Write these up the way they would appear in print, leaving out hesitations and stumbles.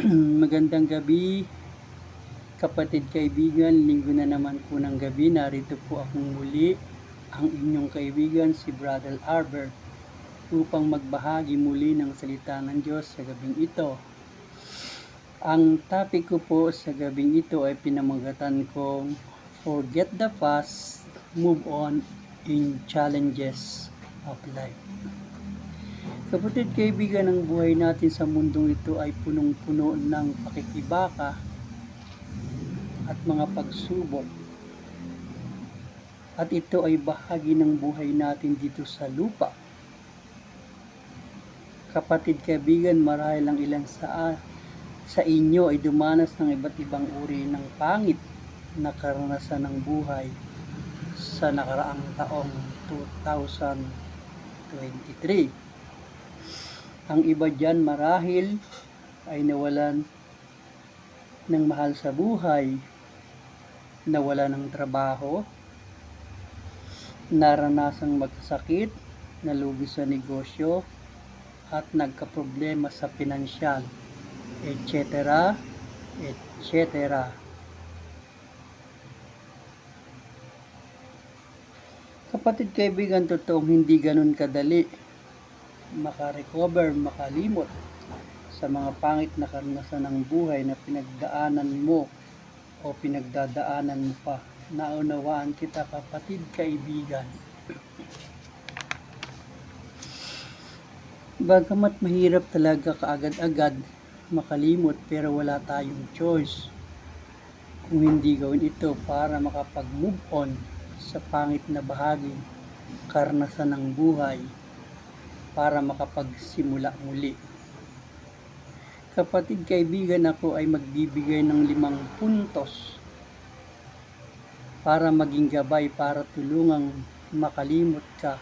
Magandang gabi, kapatid kaibigan. Linggo na naman po ng gabi. Narito po akong muli, ang inyong kaibigan si Brother Albert, upang magbahagi muli ng salita ng Diyos sa gabing ito. Ang topic ko po sa gabing ito ay pinamagatan kong Forget the Past, Move On in Challenges of Life. Kapatid kaibigan, ang buhay natin sa mundong ito ay punong-puno ng pakikibaka at mga pagsubok. At ito ay bahagi ng buhay natin dito sa lupa. Kapatid kaibigan, marahil ang ilan sa inyo ay dumanas ng iba't ibang uri ng pangit na karanasan ng buhay sa nakaraang taong 2023. Ang iba dyan marahil ay nawalan ng mahal sa buhay, nawala ng trabaho, naranasang magkasakit, nalugi sa negosyo, at nagkaproblema sa pinansyal, etc., etc. Kapatid kaibigan, totoong hindi ganun kadali makarecover, makalimot sa mga pangit na karanasan ng buhay na pinagdaanan mo o pinagdadaanan mo pa. Naunawaan kita, kapatid kaibigan. Bagamat mahirap talaga kaagad-agad makalimot, pero wala tayong choice kung hindi gawin ito para makapag-move on sa pangit na bahagi karanasan ng buhay, para makapagsimula muli. Kapatid kaibigan, ako ay magbibigay ng 5 puntos para maging gabay para tulungang makalimot ka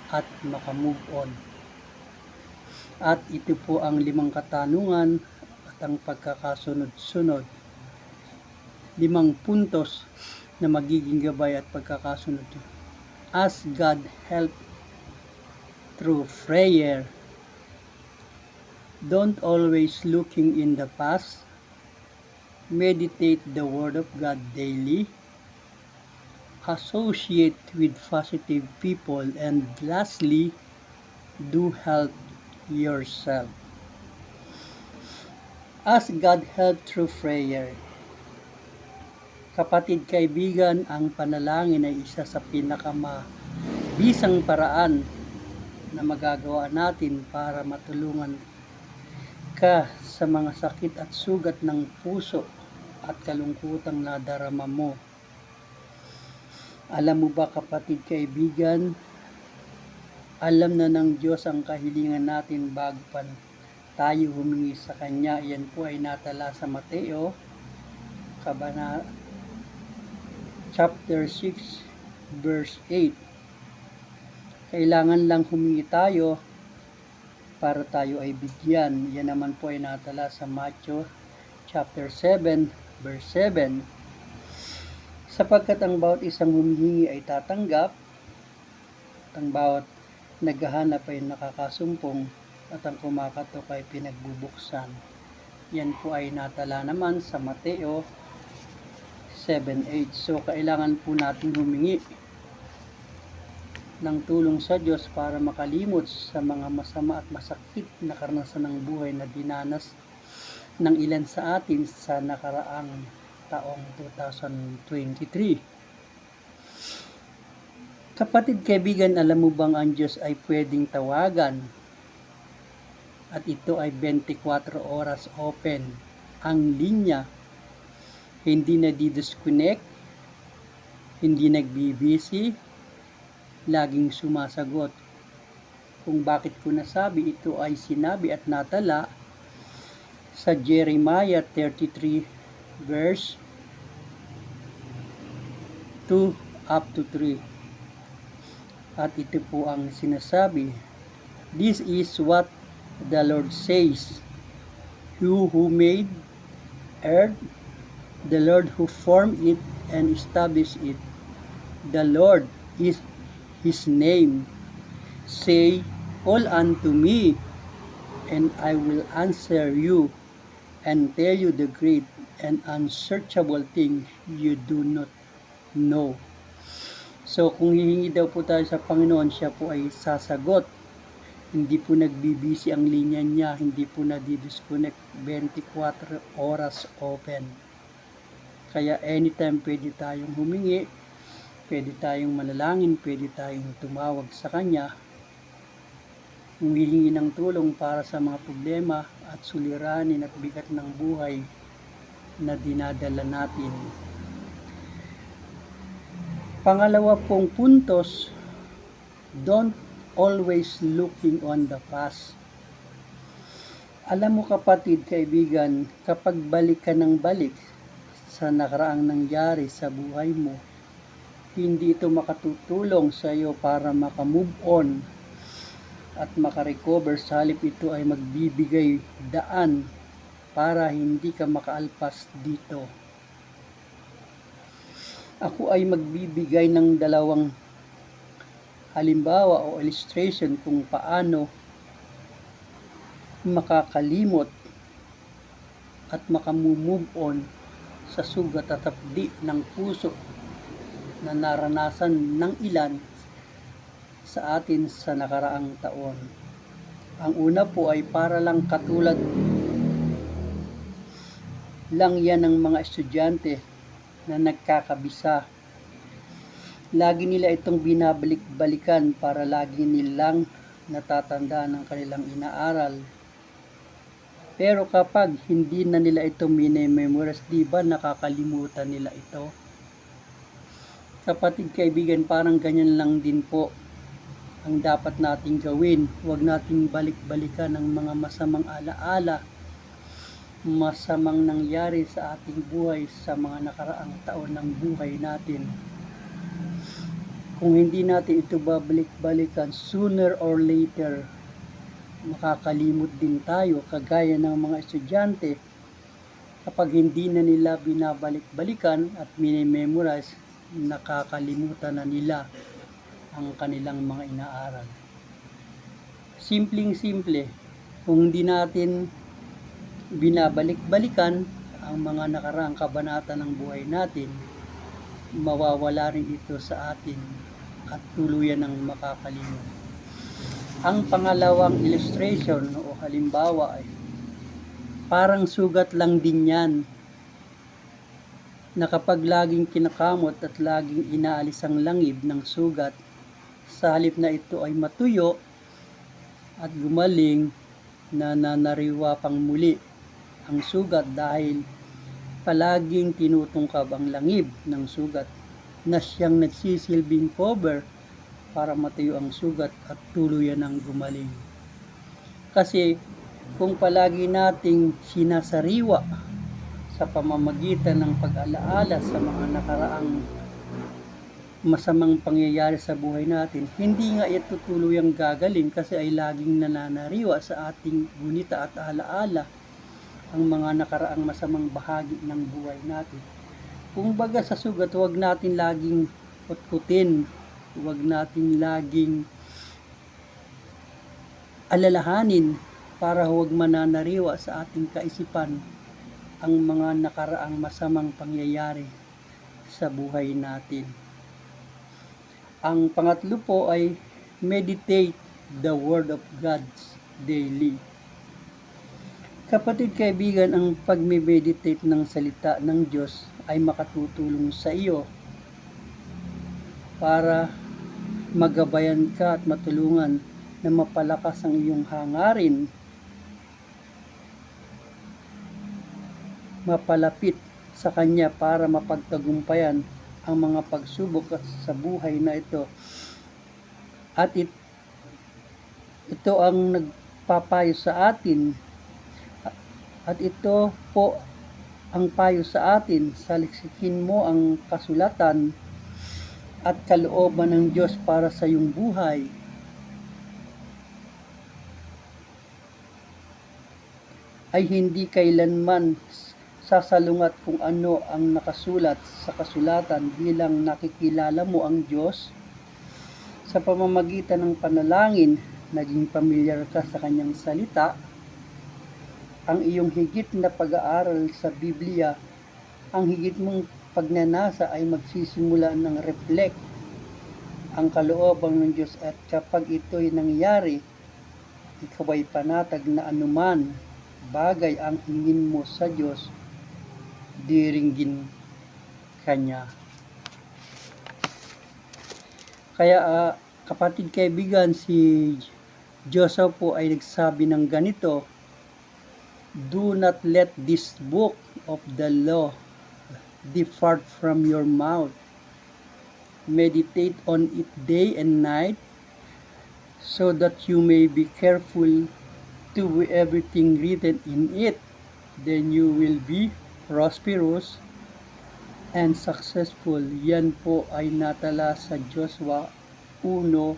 at makamove on. At ito po ang 5 katanungan at ang pagkakasunod-sunod. 5 puntos na magiging gabay at pagkakasunod. Ask God help through prayer. Don't always looking in the past. Meditate the Word of God daily. Associate with positive people. And lastly, do help yourself. Ask God help through prayer. Kapatid kaibigan, ang panalangin ay isa sa pinakamabisang paraan na magagawa natin para matulungan ka sa mga sakit at sugat ng puso at kalungkutang nadarama mo. Alam mo ba, kapatid kaibigan, alam na ng Diyos ang kahilingan natin bago pa tayo humingi sa Kanya. Yan po ay natala sa Mateo, chapter 6, verse 8. Kailangan lang humingi tayo para tayo ay bigyan. Yan naman po ay natala sa Matthew chapter 7, verse 7. Sapagkat ang bawat isang humihingi ay tatanggap, at ang bawat naghahanap ay nakakasumpong, at ang kumakatok ay pinagbubuksan. Yan po ay natala naman sa Mateo 7:8. So kailangan po natin humingi ng tulong sa Diyos para makalimot sa mga masama at masakit na karanasan ng buhay na dinanas ng ilan sa atin sa nakaraang taong 2023. Kapatid kaibigan, alam mo bang ang Diyos ay pwedeng tawagan at ito ay 24 oras open ang linya, hindi na-disconnect, hindi nagbibisi, laging sumasagot. Kung bakit ko nasabi, ito ay sinabi at natala sa Jeremiah 33 verse 2 up to 3. At ito po ang sinasabi, "This is what the Lord says, You who made earth, the Lord who formed it and established it, the Lord is His name. Say, call unto me, and I will answer you, and tell you the great and unsearchable things you do not know. So kung hihingi daw po tayo sa Panginoon, siya po ay sasagot. Hindi po nagbibisi ang linya niya, hindi po nadidisconnect, 24 oras open. Kaya anytime pwede tayong humingi, pwede tayong manalangin, pwede tayong tumawag sa Kanya, humihingi ng tulong para sa mga problema at suliranin at bigat ng buhay na dinadala natin. Pangalawa pong puntos, don't always looking on the past. Alam mo kapatid, kaibigan, kapag balik ka ng balik sa nakaraang nangyari sa buhay mo, hindi ito makatutulong sa iyo para makamove on at makarecover. Sa halip ito ay magbibigay daan para hindi ka makaalpas dito. Ako ay magbibigay ng dalawang halimbawa o illustration kung paano makakalimot at makamove on sa sugat at hapdi ng puso na naranasan ng ilan sa atin sa nakaraang taon. Ang una po ay para lang katulad lang yan ng mga estudyante na nagkakabisa. Lagi nila itong binabalik-balikan para lagi nilang natatandaan ang kanilang inaaral. Pero kapag hindi na nila ito minememorize, di ba nakakalimutan nila ito? Kapatid, kaibigan, parang ganyan lang din po ang dapat nating gawin. Huwag nating balik-balikan ang mga masamang alaala, masamang nangyari sa ating buhay sa mga nakaraang taon ng buhay natin. Kung hindi natin ito babalik-balikan, sooner or later, makakalimot din tayo kagaya ng mga estudyante. Kapag hindi na nila binabalik-balikan at minememorize, nakakalimutan na nila ang kanilang mga inaaral. Simpleng-simple, kung hindi natin binabalik-balikan ang mga nakaraang kabanata ng buhay natin, mawawala rin ito sa atin at tuluyan ng makakalimot. Ang pangalawang illustration o halimbawa ay parang sugat lang din yan, na kapag laging kinakamot at laging inaalis ang langib ng sugat, sa halip na ito ay matuyo at gumaling, na nanariwa pang muli ang sugat dahil palaging tinutungkab ang langib ng sugat na siyang nagsisilbing cover para matuyo ang sugat at tuluyan ang gumaling. Kasi kung palagi nating sinasariwa sa pamamagitan ng pag-alaala sa mga nakaraang masamang pangyayari sa buhay natin, hindi nga ito tuluyang gagaling kasi ay laging nananariwa sa ating gunita at alaala ang mga nakaraang masamang bahagi ng buhay natin. Kung baga sa sugat, huwag natin laging kutkutin, huwag natin laging alalahanin para huwag mananariwa sa ating kaisipan ang mga nakaraang masamang pangyayari sa buhay natin. Ang pangatlo po ay meditate the Word of God daily. Kapatid, kaibigan, ang pag-meditate ng salita ng Diyos ay makatutulong sa iyo para magabayan ka at matulungan na mapalakas ang iyong hangarin, mapalapit sa Kanya para mapagtagumpayan ang mga pagsubok sa buhay na ito. At ito ang nagpapayo sa atin, at ito po ang payo sa atin: saliksikin mo ang kasulatan at kalooban ng Diyos para sa iyong buhay. Ay hindi kailanman sasalungat kung ano ang nakasulat sa kasulatan bilang nakikilala mo ang Diyos sa pamamagitan ng panalangin, naging pamilyar ka sa Kanyang salita, ang iyong higit na pag-aaral sa Biblia, ang higit mong pagnanasa ay magsisimula ng reflect ang kalooban ng Diyos, at kapag ito'y nangyari, ikaw ay panatag na anuman bagay ang hingin mo sa Diyos, diringgin Kanya. Kaya kapatid kaibigan, si Joseph po ay nagsabi ng ganito, "Do not let this book of the law depart from your mouth. Meditate on it day and night, so that you may be careful to do everything written in it. Then you will be prosperous and successful." Yan po ay natala sa Joshua 1,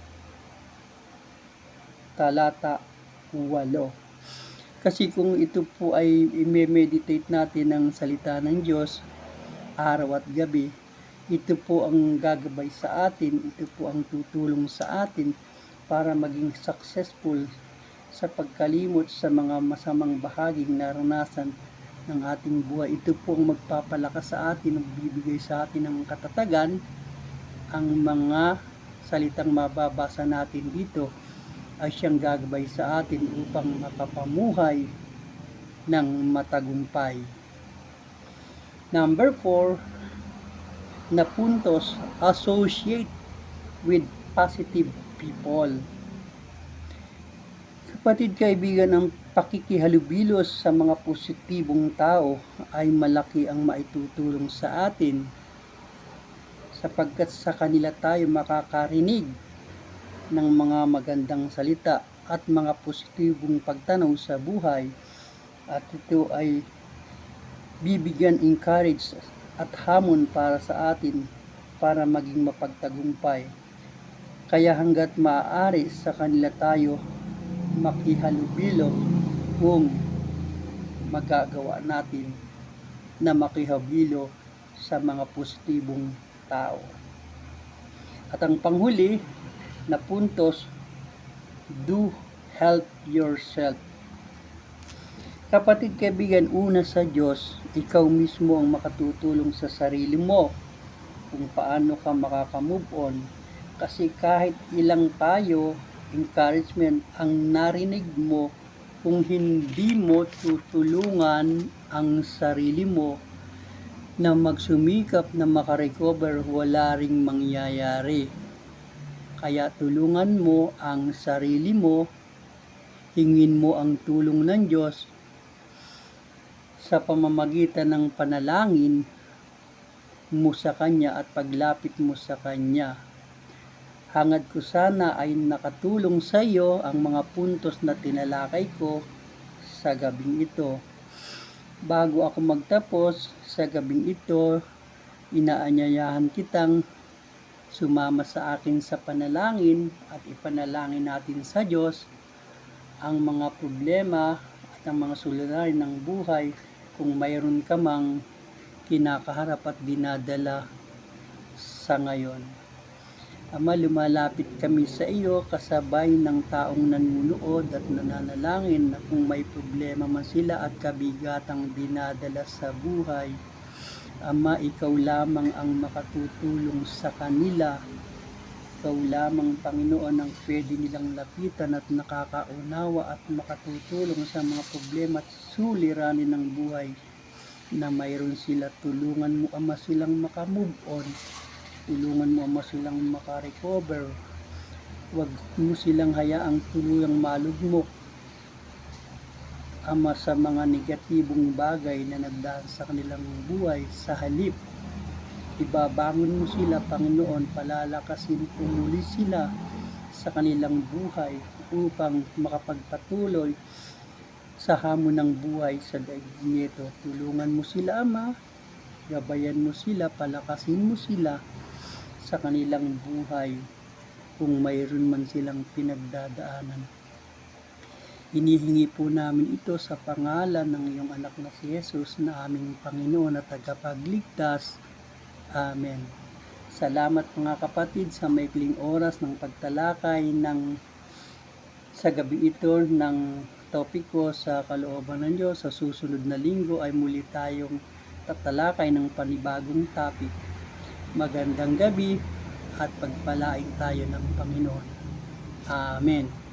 talata 8. Kasi kung ito po ay i-meditate natin ng salita ng Diyos araw at gabi, ito po ang gagabay sa atin, ito po ang tutulong sa atin para maging successful sa pagkalimot sa mga masamang bahaging naranasan ng ating buhay. Ito po ang magpapalakas sa atin, magbibigay sa atin ng katatagan. Ang mga salitang mababasa natin dito ay siyang gagabay sa atin upang makapamuhay ng matagumpay. Number 4 na puntos, associate with positive people. Kapatid kaibigan, ang pakikihalubilos sa mga positibong tao ay malaki ang maitutulong sa atin, sapagkat sa kanila tayo makakarinig ng mga magandang salita at mga positibong pagtanaw sa buhay, at ito ay bibigyan encourage at hamon para sa atin para maging mapagtagumpay. Kaya hanggat maaari sa kanila tayo makihalubilo kung magagawa natin na makihabilo sa mga positibong tao. At ang panghuli na puntos, do help yourself. Kapatid kaibigan, una sa Diyos, ikaw mismo ang makatutulong sa sarili mo kung paano ka makaka-move on. Kasi kahit ilang payo, encouragement ang narinig mo, kung hindi mo tutulungan ang sarili mo na magsumikap na makarecover, wala ring mangyayari. Kaya tulungan mo ang sarili mo, hingin mo ang tulong ng Diyos sa pamamagitan ng panalangin mo sa Kanya at paglapit mo sa Kanya. Hangad ko sana ay nakatulong sa iyo ang mga puntos na tinalakay ko sa gabing ito. Bago ako magtapos sa gabing ito, inaanyayahan kitang sumama sa akin sa panalangin at ipanalangin natin sa Diyos ang mga problema at ang mga suliranin ng buhay kung mayroon ka mang kinakaharap at dinadala sa ngayon. Ama, lumalapit kami sa iyo kasabay ng taong nanunood at nananalangin na kung may problema man sila at kabigatang dinadala sa buhay, Ama, ikaw lamang ang makatutulong sa kanila. Ikaw lamang, Panginoon, ang pwede nilang lapitan at nakakaunawa at makatutulong sa mga problema at suliranin ng buhay na mayroon sila. Tulungan mo, Ama, silang makamove on. Tulungan mo, Ama, silang makarecover. Huwag mo silang hayaang tuluyang malugmok, Ama, sa mga negatibong bagay na nagdaan sa kanilang buhay. Sa halip, ibabangon mo sila, Panginoon, palalakasin mo muli sila sa kanilang buhay upang makapagpatuloy sa hamon ng buhay sa daigdig nito. Tulungan mo sila, Ama, gabayan mo sila, palakasin mo sila sa kanilang buhay kung mayroon man silang pinagdadaanan. Hinihingi po namin ito sa pangalan ng iyong anak na si Jesus na aming Panginoon at tagapagligtas. Amen. Salamat mga kapatid sa maikling oras ng pagtalakay sa gabi ito ng topic ko sa kalooban ng Diyos. Sa susunod na linggo ay muli tayong tatalakay ng panibagong topic. Magandang gabi at pagpalain tayo ng Panginoon. Amen.